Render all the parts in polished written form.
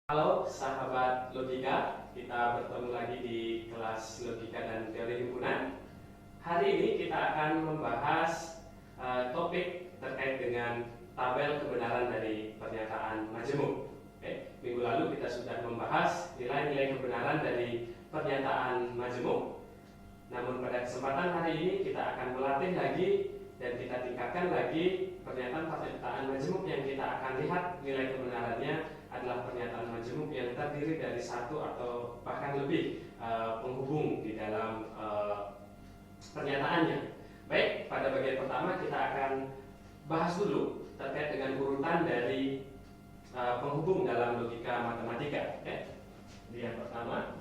Halo sahabat logika, kita bertemu lagi di kelas logika dan teori himpunan. Hari ini kita akan membahas topik terkait dengan tabel kebenaran dari pernyataan majemuk. Minggu lalu kita sudah membahas nilai-nilai kebenaran dari pernyataan majemuk. Namun pada kesempatan hari ini kita akan melatih lagi dan kita tingkatkan lagi pernyataan majemuk yang kita akan lihat nilai kebenarannya adalah pernyataan majemuk yang terdiri dari satu atau bahkan lebih penghubung di dalam pernyataannya. Baik, pada bagian pertama kita akan bahas dulu terkait dengan urutan dari penghubung dalam logika matematika. Jadi yang pertama,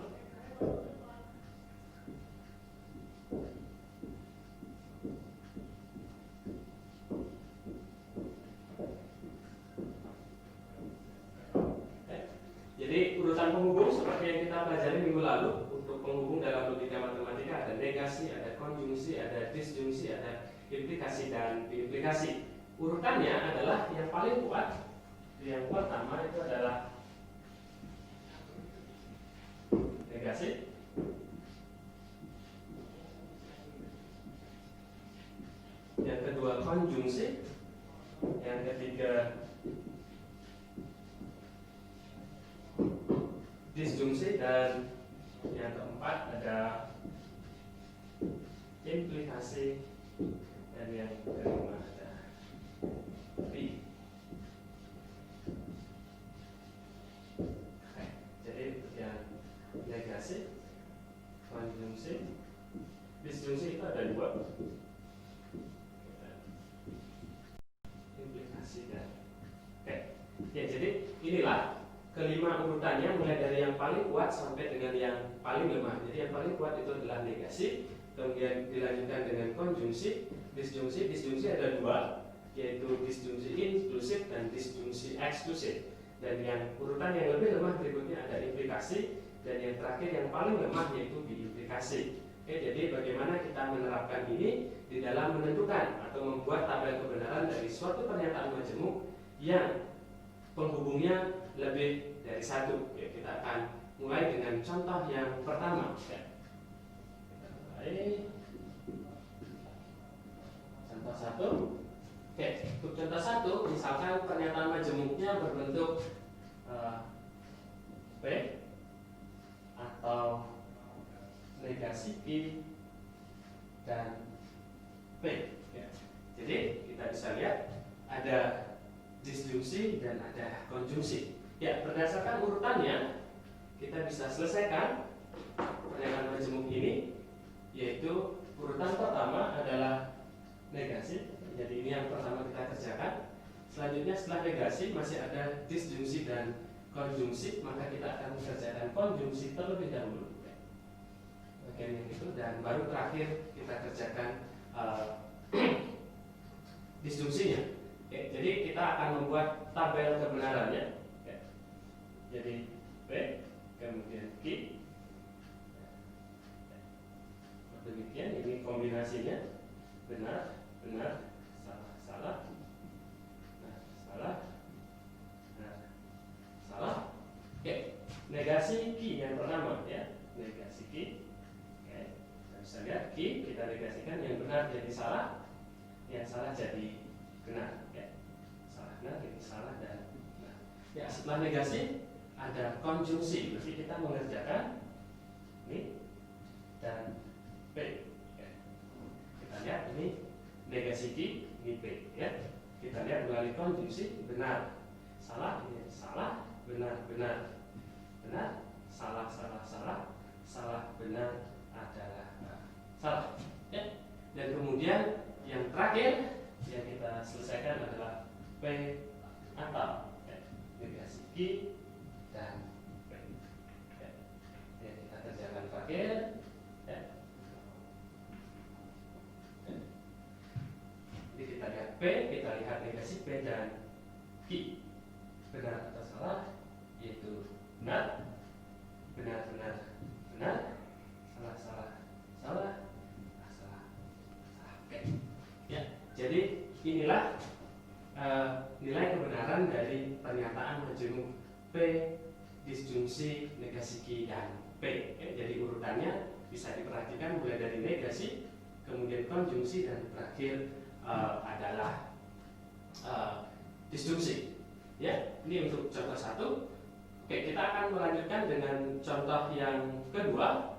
jadi urutan penghubung seperti yang kita pelajari minggu lalu. Untuk penghubung dalam logika matematika ada negasi, ada konjungsi, ada disjungsi, ada implikasi dan implikasi. Urutannya adalah yang paling kuat. Yang pertama itu adalah negasi, yang kedua konjungsi, yang ketiga disjungsi, dan yang keempat ada implikasi, dan yang kelima ada pi. Jadi yang negasi, konjungsi, disjungsi itu ada dua, implikasi dan ya, jadi inilah kelima urutannya mulai dari yang paling kuat sampai dengan yang paling lemah. Jadi yang paling kuat itu adalah negasi, kemudian dilanjutkan dengan konjungsi, disjungsi. Disjungsi ada dua, yaitu disjungsi inklusif dan disjungsi eksklusif. Dan yang urutan yang lebih lemah berikutnya ada implikasi, dan yang terakhir yang paling lemah yaitu diimplikasi. Jadi bagaimana kita menerapkan ini di dalam menentukan atau membuat tabel kebenaran dari suatu pernyataan majemuk yang penghubungnya lebih dari satu. Kita akan mulai dengan contoh yang pertama. Kita mulai contoh satu. Untuk contoh satu, misalkan pernyataan majemuknya berbentuk P atau negasi Q dan P. Jadi kita bisa lihat ada disjungsi dan ada konjungsi. Berdasarkan urutannya kita bisa selesaikan pernyataan majemuk ini, yaitu urutan pertama adalah negasi. Jadi ini yang pertama kita kerjakan. Selanjutnya setelah negasi masih ada disjungsi dan konjungsi, maka kita akan mengerjakan konjungsi terlebih dahulu, bagian yang itu, dan baru terakhir kita kerjakan disjungsinya. Jadi kita akan membuat tabel kebenarannya. Jadi P kemudian Q. Demikian, ini kombinasinya benar, benar, salah, salah, nah, salah, nah, salah. Negasi Q yang pertama, negasi Q. Kita bisa lihat Q kita negasikan, yang benar jadi salah, yang salah jadi benar. Salah benar jadi salah dan benar. Setelah negasi ada konjungsi, berarti kita mengerjakan ini dan P. Kita lihat ini negasi Q, ini P. Kita lihat melalui konjungsi, benar, salah, ini salah, benar, benar, benar, salah, salah, salah, salah, benar adalah salah. Dan kemudian yang terakhir yang kita selesaikan adalah P atau negasi Q dan P. Kita kerjakan terakhir. Jadi kita lihat P, kita lihat negasi P dan Q, benar atau salah, yaitu benar, benar, benar, benar, salah, salah, salah, salah, salah. Jadi inilah nilai kebenaran dari pernyataan majemuk P disjungsi negasi Q dan P. Jadi urutannya bisa diperhatikan mulai dari negasi, kemudian konjungsi, dan terakhir adalah disjungsi. Ya, ini untuk contoh 1. Oke, kita akan melanjutkan dengan contoh yang kedua.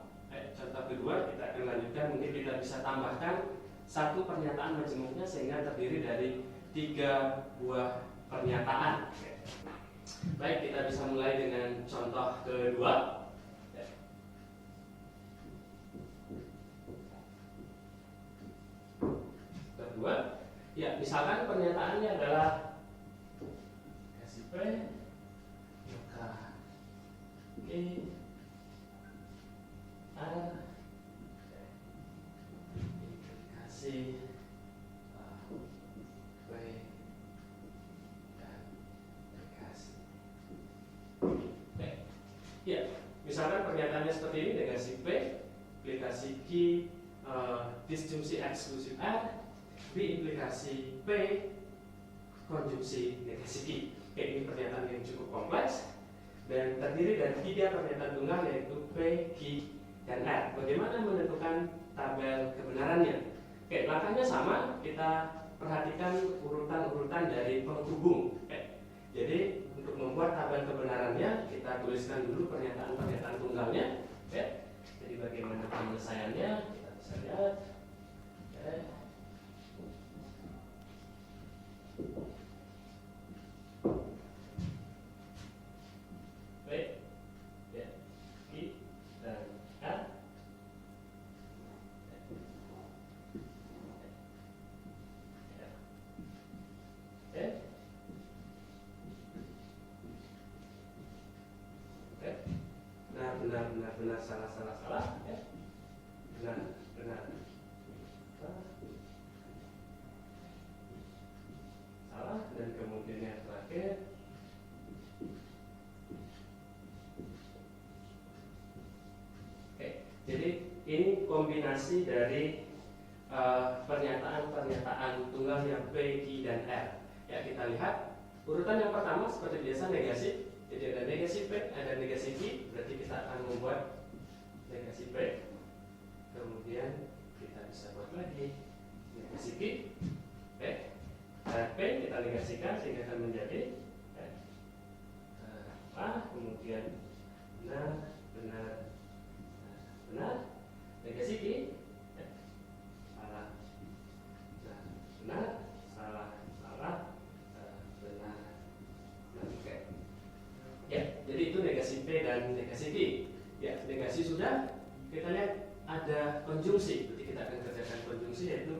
Contoh kedua kita akan lanjutkan, mungkin kita bisa tambahkan satu pernyataan majemuknya sehingga terdiri dari 3 buah pernyataan. Baik, kita bisa mulai dengan contoh kedua. Ya, misalkan pernyataannya adalah kasih P maka Q R implikasi P dan negasi. Ya, misalkan pernyataannya seperti ini, negasi P, implikasi Q, disjungsi eksklusif R, B implikasi P, konjungsi negasi Q. Oke, ini pernyataan yang cukup kompleks dan terdiri dari 3 pernyataan tunggal, yaitu P, Q, dan R. Bagaimana menentukan tabel kebenarannya? Oke, langkahnya sama, kita perhatikan urutan-urutan dari penghubung. Jadi untuk membuat tabel kebenarannya, kita tuliskan dulu pernyataan-pernyataan tunggalnya. Jadi bagaimana penyelesaiannya, kita bisa lihat. Baik, ya, Q dan R. Benar, salah, ya. Benar, salah, dan kemudian yang terakhir jadi ini kombinasi dari pernyataan-pernyataan tunggal yang P, Q, dan R. Ya, kita lihat urutan yang pertama seperti biasa negasi. Jadi ada negasi P, ada negasi Q, berarti kita akan membuat negasi P. Kemudian kita bisa buat lagi negasi Q. P kita negasikan sehingga akan menjadi kemudian benar, negasi Q, salah, benar, salah, benar. Ya, jadi itu negasi P dan negasi Q. Ya, negasi sudah. Kita lihat ada konjungsi, berarti kita akan kerjakan konjungsi, yaitu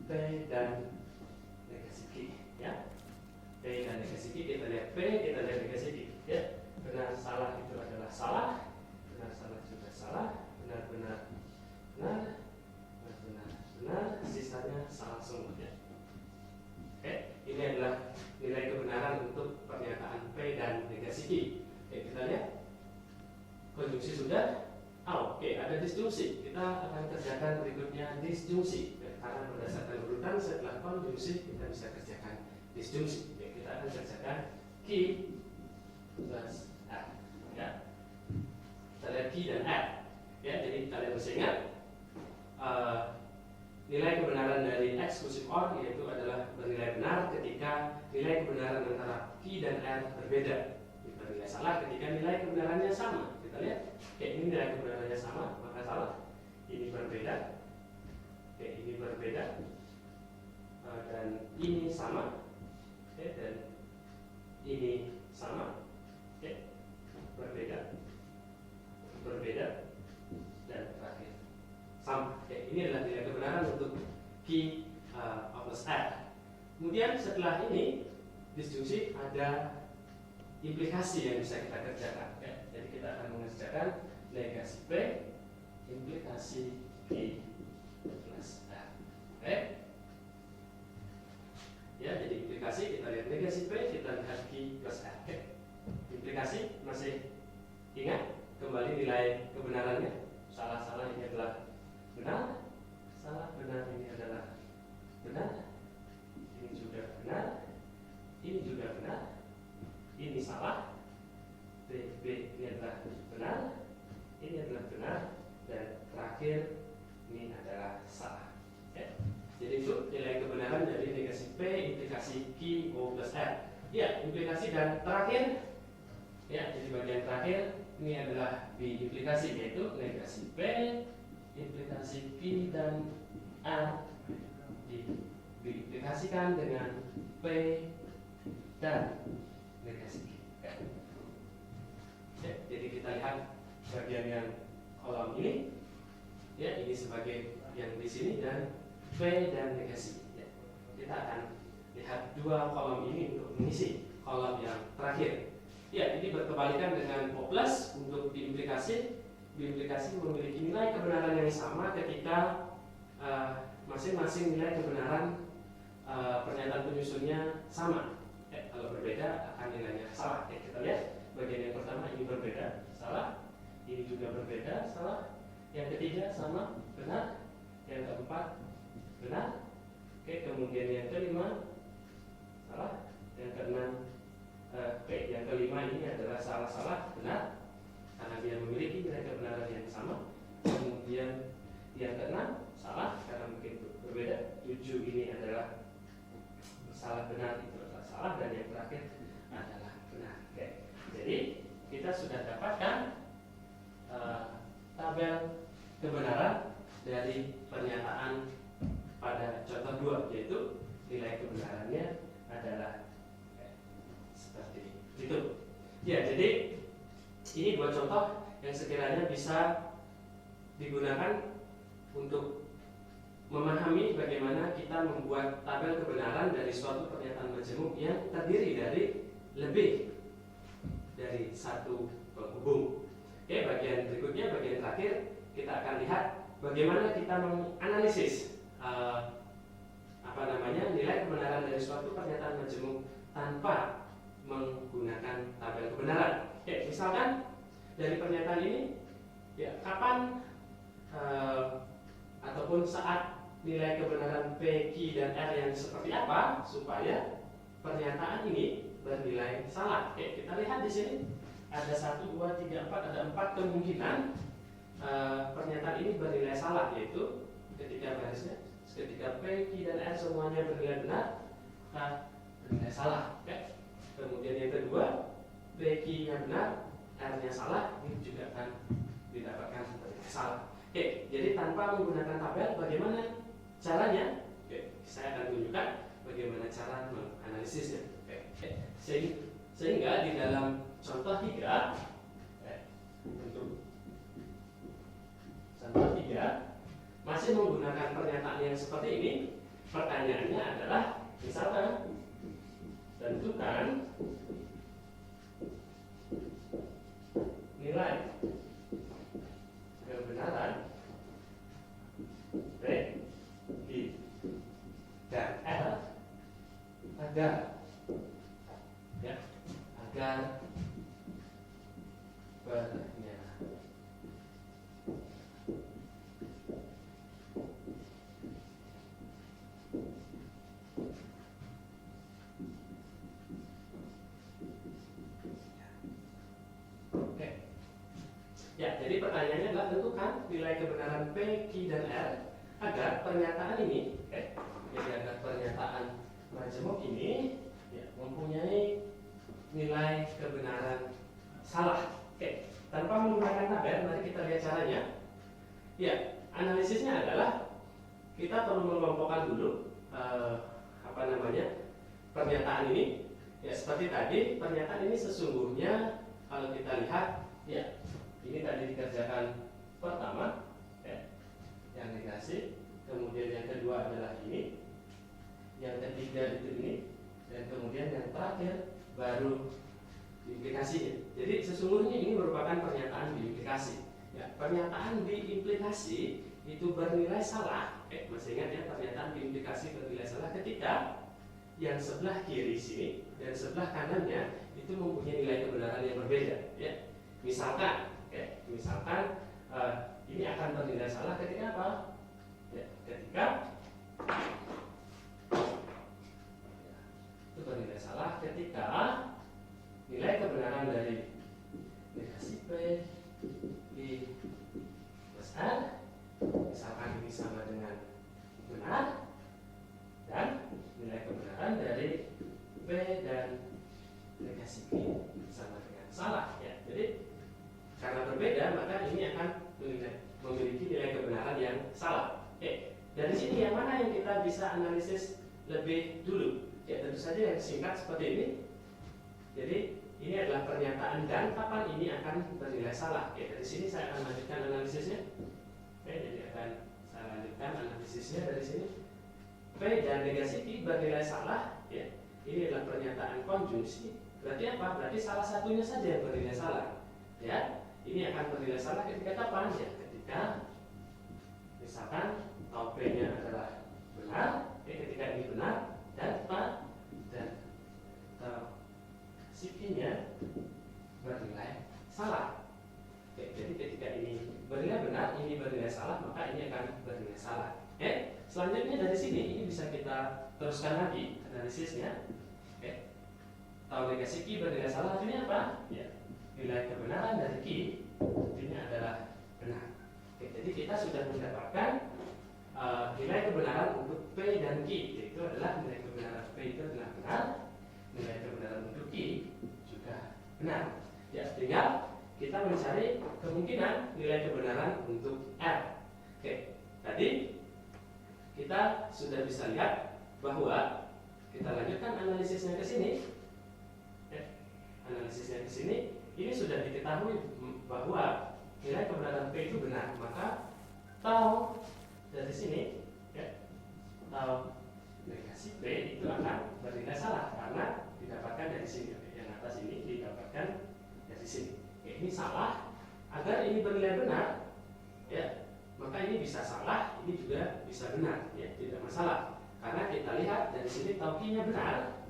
P dan negasi Q. Ya, P dan negasi Q. Kita lihat P, kita lihat negasi Q. Ya, benar, salah itu adalah salah, benar, salah juga salah, benar, sisanya salah semua. Ya. Ini adalah nilai kebenaran untuk pernyataan P dan negasi Q. Kita lihat konjungsi sudah. Ada disjungsi. Kita akan kerjakan berikutnya disjungsi. Karena berdasarkan urutan setelah konjungsi kita bisa kerjakan disjungsi. Kita akan kerjakan Q plus R. Ya. Kita lihat Q dan R. Ya, jadi kalian mesti ingat nilai kebenaran dari eksklusif OR yaitu adalah bernilai benar ketika nilai kebenaran antara Q dan R berbeda. Bernilai salah ketika nilai kebenarannya sama. Kita lihat, ini nilai kebenarannya sama, maka salah. Ini berbeda, ini berbeda, dan ini sama, dan ini sama, berbeda, dan terakhir sama. Ini adalah nilai kebenaran untuk Q plus R. Kemudian setelah ini disjungsi ada implikasi yang bisa kita kerjakan. Jadi kita akan mengerjakan negasi P implikasi Q plus R. Ya, jadi implikasi kita lihat negasi P, kita lihat Q plus R. Implikasi masih ingat kembali nilai kebenarannya. Salah ini adalah benar, salah benar ini adalah benar, ini juga benar, ini juga benar, ini salah, B ini adalah benar, ini adalah benar, dan terakhir ini adalah salah. Ya. Jadi untuk nilai kebenaran dari negasi P, implikasi Q, O plus R. Ya, implikasi dan terakhir. Ya, jadi bagian terakhir ini adalah B implikasi, yaitu negasi P, implikasi Q dan R diimplikasikan dengan P dan negasi Q. Ya, jadi kita lihat bagian yang kolom ini, ya ini sebagai yang di sini dan P dan negasi. Ya, kita akan lihat dua kolom ini untuk mengisi kolom yang terakhir. Ya, ini berkebalikan dengan O plus untuk diimplikasi. Diimplikasi memiliki nilai kebenaran yang sama ketika masing-masing nilai kebenaran pernyataan penyusunnya sama. Kalau berbeda akan nilainya salah. Kita lihat bagian yang pertama ini berbeda, salah. Ini juga berbeda, salah. Yang ketiga sama, benar. Yang keempat benar. Kemudian yang kelima salah. Yang keenam yang kelima ini adalah salah, benar, karena dia memiliki nilai kebenaran yang sama. Kemudian yang keenam salah karena mungkin berbeda. 7 ini adalah salah, benar itu adalah salah, dan yang terakhir adalah benar. Jadi kita sudah dapatkan tabel kebenaran dari pernyataan pada contoh 2, yaitu nilai kebenarannya adalah seperti itu. Ya, jadi ini dua contoh yang sekiranya bisa digunakan untuk memahami bagaimana kita membuat tabel kebenaran dari suatu pernyataan majemuk yang terdiri dari lebih dari satu penghubung. Bagian berikutnya, bagian terakhir, kita akan lihat bagaimana kita menganalisis nilai kebenaran dari suatu pernyataan majemuk tanpa menggunakan tabel kebenaran. Misalkan dari pernyataan ini, kapan ataupun saat nilai kebenaran P, Q, dan R yang seperti apa supaya pernyataan ini bernilai salah. Kita lihat di sini ada 1, 2, 3, 4, ada 4 kemungkinan pernyataan ini bernilai salah, yaitu ketika P, Q, dan R semuanya bernilai benar, bernilai salah. Kemudian yang kedua, P, Q-nya benar, R-nya salah, ini juga akan didapatkan bernilai salah. Jadi tanpa menggunakan tabel, bagaimana caranya? Saya akan tunjukkan bagaimana cara menganalisisnya. Sehingga di dalam contoh 3, untuk contoh 3 masih menggunakan pernyataan yang seperti ini. Pertanyaannya adalah, misalkan tentukan nilai kebenaran P, Q, dan R agar pernyataan jadi pertanyaannya adalah tentukan nilai kebenaran P, Q, dan R agar pernyataan ini, jadi agar pernyataan majemuk ini mempunyai nilai kebenaran salah. Tanpa menggunakan tabel, mari kita lihat caranya. Analisisnya adalah kita perlu mengelompokkan dulu pernyataan ini. Seperti tadi, pernyataan ini sesungguhnya kalau kita lihat, ini tadi dikerjakan pertama, yang negasi, kemudian yang kedua adalah ini, yang ketiga itu ini, dan kemudian yang terakhir baru diimplikasinya. Jadi sesungguhnya ini merupakan pernyataan diimplikasi. Pernyataan diimplikasi itu bernilai salah. Masih ingat ya, pernyataan diimplikasi bernilai salah ketika yang sebelah kiri sini dan sebelah kanannya itu mempunyai nilai kebenaran yang berbeda. Misalkan ini akan bernilai salah ketika apa? Ketika itu bernilai salah ketika nilai kebenaran dari negasi Q sama dengan salah ya. Jadi karena berbeda maka ini akan memiliki nilai kebenaran yang salah. Oke, dari sini yang mana yang kita bisa analisis lebih dulu? Ya tentu saja yang singkat seperti ini. Jadi ini adalah pernyataan dan kapan ini akan bernilai salah. Oke, dari sini saya akan lanjutkan analisisnya. Oke, jadi akan saya lanjutkan analisisnya dari sini. P dan negasi Q bernilai salah. Ya, ini adalah pernyataan konjungsi. Berarti apa? Berarti salah satunya saja yang bernilai salah. Ya, ini akan bernilai salah ketika kapan? Ya, ketika misalkan tau P-nya adalah benar, ketika ini benar dan apa? Dan si Q-nya bernilai salah. Oke, jadi ketika ini bernilai benar, ini bernilai salah, maka ini akan bernilai salah. Oke, selanjutnya dari sini ini bisa kita teruskan lagi analisisnya. Oke, tahu negasi Q bernilai salah artinya apa? Ya, nilai kebenaran dari Q artinya adalah benar. Oke, jadi kita sudah mendapatkan nilai kebenaran untuk P dan Q, yaitu adalah nilai kebenaran P itu adalah benar, nilai kebenaran untuk Q juga benar. Ya, tinggal kita mencari kemungkinan nilai kebenaran untuk R. Oke, tadi kita sudah bisa lihat bahwa kita lanjutkan analisisnya ke sini. Analisisnya ke sini, ini sudah diketahui bahwa nilai kebenaran P itu benar, maka tau dari sini, ya, tau negasi P itu akan bernilai salah karena didapatkan dari sini. Yang atas ini didapatkan dari sini. Ini salah, agar ini bernilai benar, ya, maka ini bisa salah, ini juga bisa benar, ya, tidak masalah. Karena kita lihat dari sini tau Q-nya benar,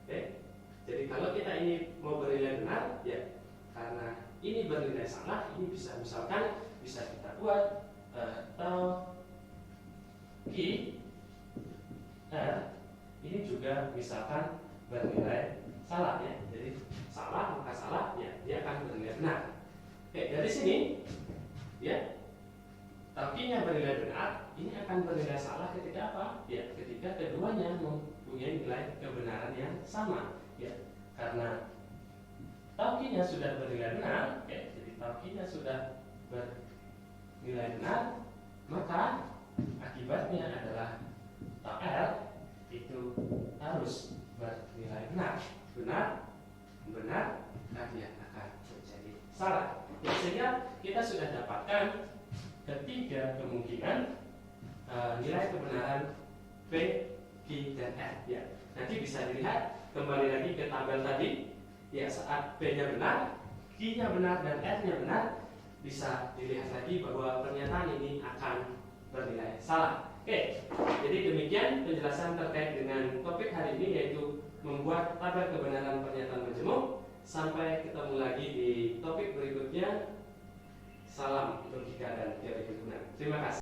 ya. Jadi kalau kita ini mau bernilai benar, ya, karena ini bernilai salah, ini bisa misalkan bisa kita buat tau Q R ini juga misalkan bernilai salah, ya. Jadi salah maka salah, ya, dia akan bernilai benar. Oke, dari sini, ya, tau Q-nya bernilai benar, ini akan bernilai salah ketika apa? Ya, ketika keduanya mempunyai nilai kebenaran yang sama, ya. Karena tau Q-nya sudah bernilai benar, ya, jadi tau Q-nya sudah bernilai benar, maka akibatnya adalah tau R itu harus bernilai benar. Benar, dia akan menjadi salah. Ya, sehingga kita sudah dapatkan ketiga kemungkinan nilai kebenaran P, Q, dan R. Ya, nanti bisa dilihat kembali lagi ke tabel tadi. Ya, saat P-nya benar, Q-nya benar, dan R-nya benar, bisa dilihat lagi bahwa pernyataan ini akan bernilai salah. Oke, jadi demikian penjelasan terkait dengan topik hari ini, yaitu membuat tabel kebenaran pernyataan majemuk. Sampai ketemu lagi di topik berikutnya. Salam logika dan teori kebenaran. Terima kasih.